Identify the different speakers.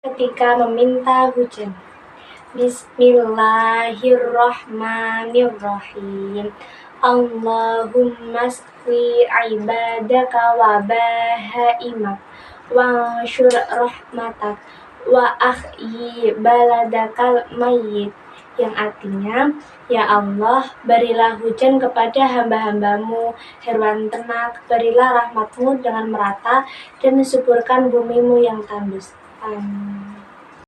Speaker 1: ketika meminta hujan. Bismillahirrahmanirrahim. Allahumma sqi ibadaka wa bahaimak wa ansyur rahmatak wa ahyi baladakal mayyit, yang artinya, ya Allah, berilah hujan kepada hamba-hambamu, hewan ternak, berilah rahmatmu dengan merata, dan suburkan bumimu yang tandus. Amin.